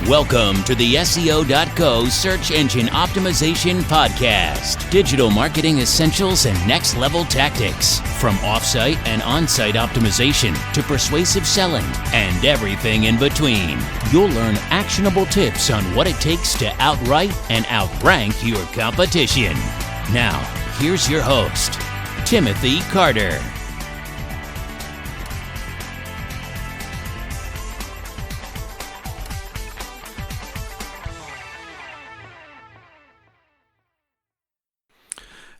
Welcome to the SEO.co Search Engine Optimization Podcast. Digital marketing essentials and next level tactics. From offsite and on-site optimization to persuasive selling and everything in between. You'll learn actionable tips on what it takes to outright and outrank your competition. Now, here's your host, Timothy Carter.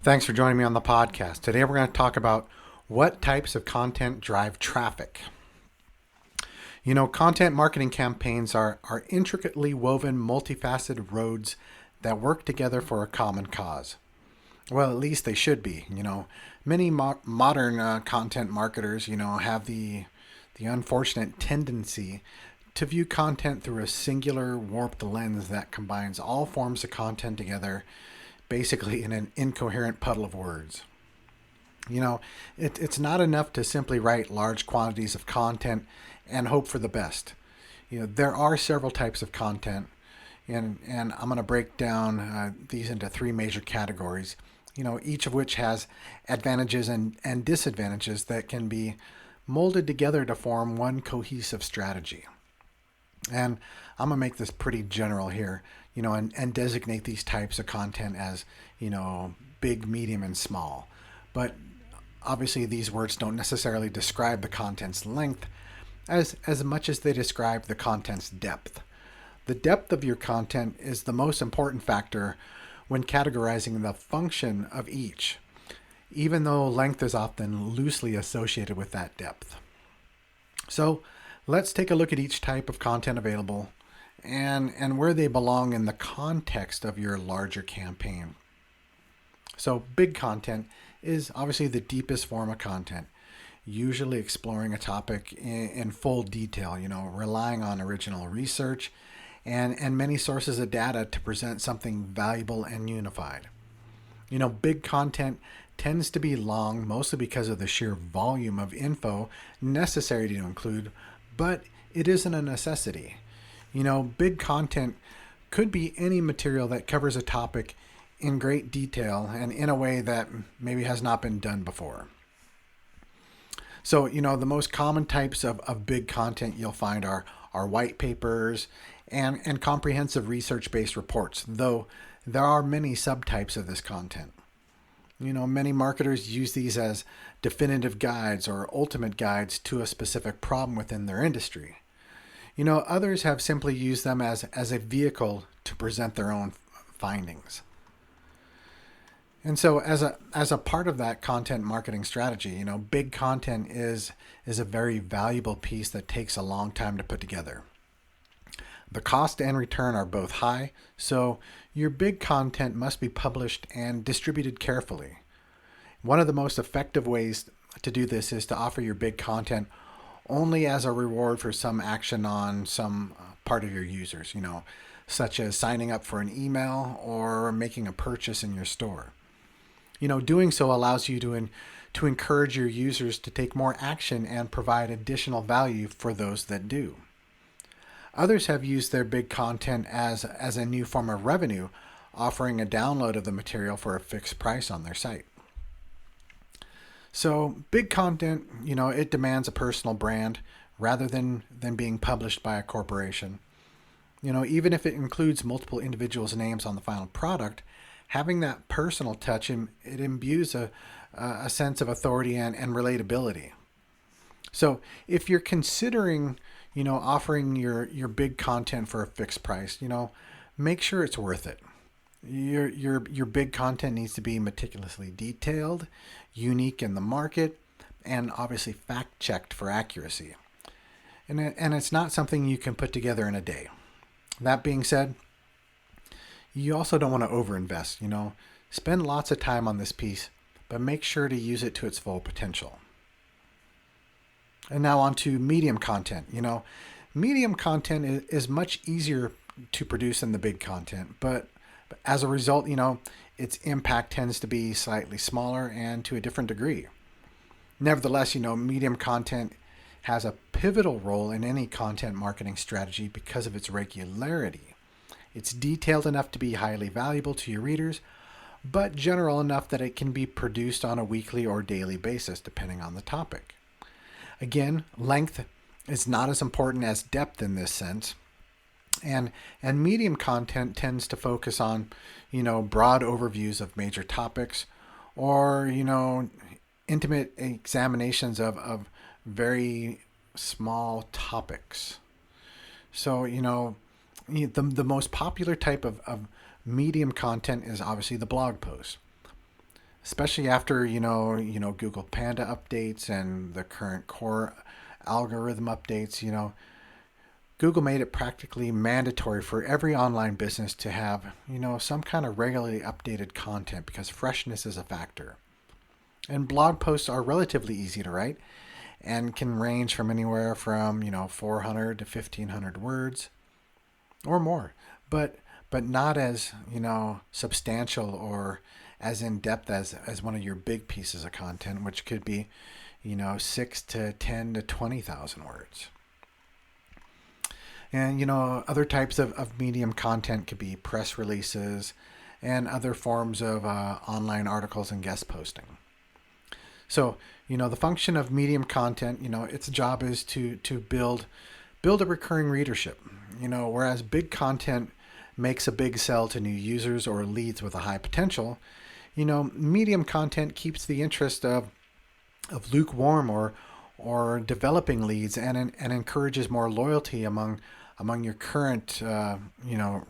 Thanks for joining me on the podcast. Today we're going to talk about what types of content drive traffic. You know, content marketing campaigns are intricately woven, multifaceted roads that work together for a common cause. Well, at least they should be. You know, many modern content marketers, have the unfortunate tendency to view content through a singular, warped lens that combines all forms of content together, basically in an incoherent puddle of words. You know, it's not enough to simply write large quantities of content and hope for the best. You know, there are several types of content, and I'm going to break down these into three major categories, each of which has advantages and disadvantages that can be molded together to form one cohesive strategy. And I'm going to make this pretty general here, and designate these types of content as, big, medium, and small. But obviously these words don't necessarily describe the content's length as much as they describe the content's depth. The depth of your content is the most important factor when categorizing the function of each, even though length is often loosely associated with that depth. So let's take a look at each type of content available and where they belong in the context of your larger campaign. So big content is obviously the deepest form of content, usually exploring a topic in full detail, relying on original research and many sources of data to present something valuable and unified. Big content tends to be long, mostly because of the sheer volume of info necessary to include, but it isn't a necessity. Big content could be any material that covers a topic in great detail and in a way that maybe has not been done before. So, the most common types of big content you'll find are white papers and comprehensive research-based reports, though there are many subtypes of this content. Many marketers use these as definitive guides or ultimate guides to a specific problem within their industry. Others have simply used them as a vehicle to present their own findings. And so as a part of that content marketing strategy, big content is a very valuable piece that takes a long time to put together. The cost and return are both high, so your big content must be published and distributed carefully. One of the most effective ways to do this is to offer your big content only as a reward for some action on some part of your users, such as signing up for an email or making a purchase in your store. Doing so allows you to encourage your users to take more action and provide additional value for those that do. Others have used their big content as a new form of revenue, offering a download of the material for a fixed price on their site. So big content, it demands a personal brand rather than being published by a corporation. Even if it includes multiple individuals' names on the final product, having that personal touch, it imbues a sense of authority and relatability. So if you're considering, offering your big content for a fixed price, make sure it's worth it. Your big content needs to be meticulously detailed, unique in the market, and obviously fact-checked for accuracy. And it's not something you can put together in a day. That being said, you also don't want to overinvest, Spend lots of time on this piece, but make sure to use it to its full potential. And now on to medium content. Medium content is much easier to produce than the big content, but as a result, its impact tends to be slightly smaller and to a different degree. Nevertheless, medium content has a pivotal role in any content marketing strategy because of its regularity. It's detailed enough to be highly valuable to your readers, but general enough that it can be produced on a weekly or daily basis, depending on the topic. Again, length is not as important as depth in this sense. And medium content tends to focus on, broad overviews of major topics, or, intimate examinations of very small topics. So, the most popular type of medium content is obviously the blog post, especially after, Google Panda updates and the current core algorithm updates. Google made it practically mandatory for every online business to have, some kind of regularly updated content because freshness is a factor. And blog posts are relatively easy to write and can range from anywhere from, 400 to 1,500 words or more, but not as, substantial or as in-depth as one of your big pieces of content, which could be, 6 to 10 to 20,000 words. And, other types of medium content could be press releases and other forms of online articles and guest posting. So, the function of medium content, its job is to build a recurring readership, whereas big content makes a big sell to new users or leads with a high potential, medium content keeps the interest of lukewarm or developing leads and encourages more loyalty among your current,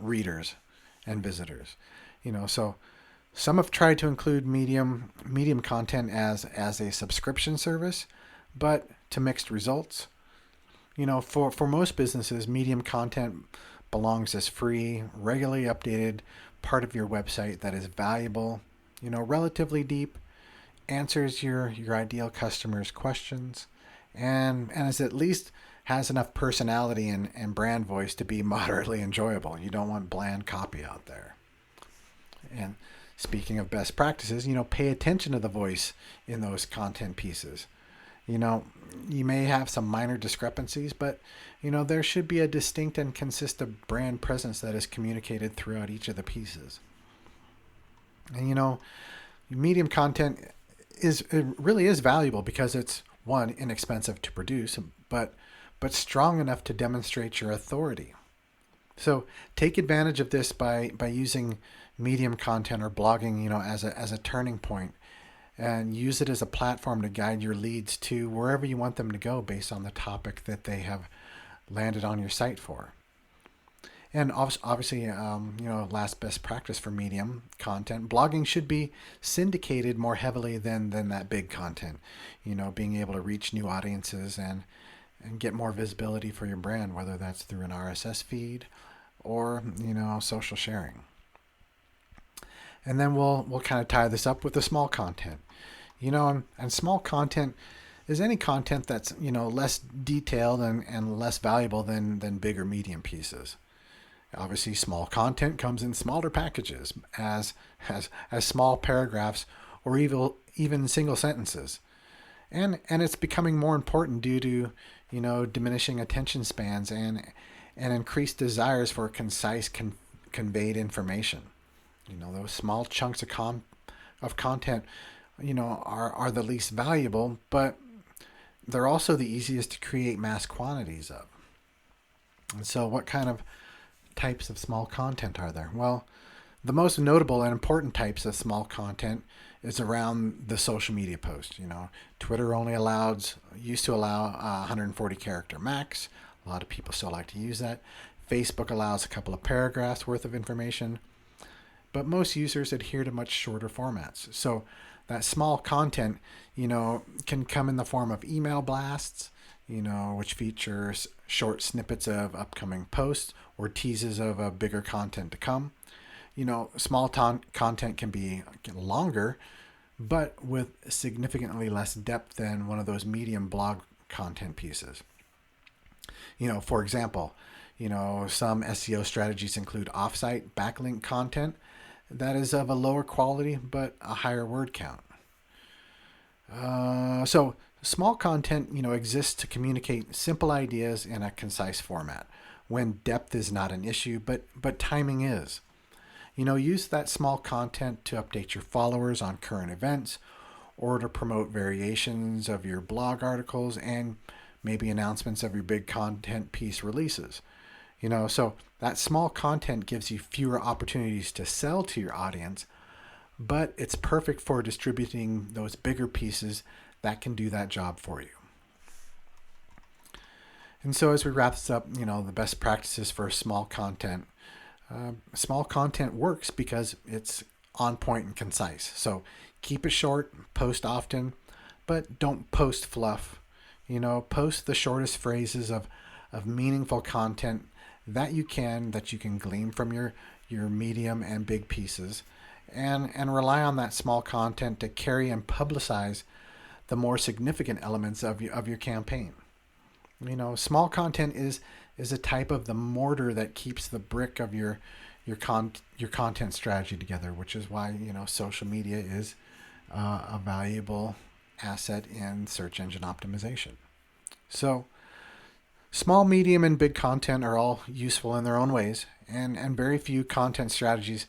readers and visitors. So some have tried to include medium content as a subscription service, but to mixed results. For most businesses, medium content belongs as free, regularly updated part of your website that is valuable, relatively deep, answers your ideal customers' questions, and is at least has enough personality and brand voice to be moderately enjoyable. You don't want bland copy out there. And speaking of best practices, pay attention to the voice in those content pieces. You may have some minor discrepancies, but, there should be a distinct and consistent brand presence that is communicated throughout each of the pieces. And, medium content it really is valuable because it's, one, inexpensive to produce, but strong enough to demonstrate your authority. So take advantage of this by using medium content or blogging, as a turning point, and use it as a platform to guide your leads to wherever you want them to go based on the topic that they have landed on your site for. And obviously, last best practice for medium content, blogging should be syndicated more heavily than that big content. Being able to reach new audiences and get more visibility for your brand, whether that's through an RSS feed or, social sharing. And then we'll kind of tie this up with the small content. And small content is any content that's, less detailed and less valuable than big or medium pieces. Obviously, small content comes in smaller packages as small paragraphs or even single sentences. And it's becoming more important due to, diminishing attention spans and increased desires for concise conveyed information. Those small chunks of content, are the least valuable, but they're also the easiest to create mass quantities of. And so what kind of types of small content are there? Well, the most notable and important types of small content is around the social media post. Twitter only used to allow 140 character max. A lot of people still like to use that. Facebook allows a couple of paragraphs worth of information, but most users adhere to much shorter formats. So that small content, can come in the form of email blasts, which features short snippets of upcoming posts or teases of bigger content to come. Small content can be longer, but with significantly less depth than one of those medium blog content pieces. For example, some SEO strategies include offsite backlink content that is of a lower quality but a higher word count. So Small content, exists to communicate simple ideas in a concise format when depth is not an issue, but timing is. Use that small content to update your followers on current events or to promote variations of your blog articles and maybe announcements of your big content piece releases. So that small content gives you fewer opportunities to sell to your audience, but it's perfect for distributing those bigger pieces that can do that job for you. And so as we wrap this up, the best practices for small content. Small content works because it's on point and concise. So keep it short, post often, but don't post fluff. Post the shortest phrases of meaningful content that you can glean from your medium and big pieces, and rely on that small content to carry and publicize the more significant elements of your campaign. Small content is a type of the mortar that keeps the brick of your content strategy together, which is why social media is a valuable asset in search engine optimization. So small, medium, and big content are all useful in their own ways, and very few content strategies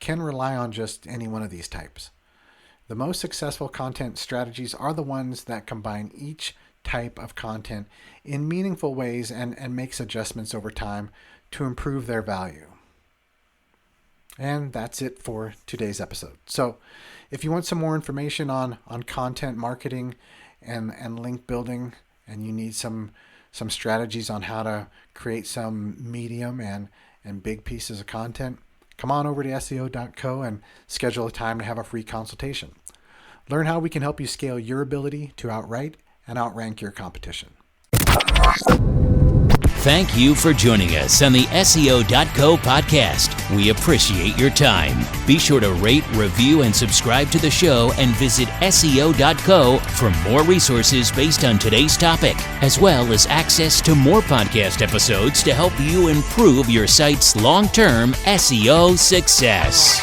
can rely on just any one of these types. The most successful content strategies are the ones that combine each type of content in meaningful ways and makes adjustments over time to improve their value. And that's it for today's episode. So if you want some more information on content marketing and link building, and you need some strategies on how to create some medium and big pieces of content, come on over to SEO.co and schedule a time to have a free consultation. Learn how we can help you scale your ability to outwrite and outrank your competition. Thank you for joining us on the SEO.co podcast. We appreciate your time. Be sure to rate, review, and subscribe to the show, and visit SEO.co for more resources based on today's topic, as well as access to more podcast episodes to help you improve your site's long-term SEO success.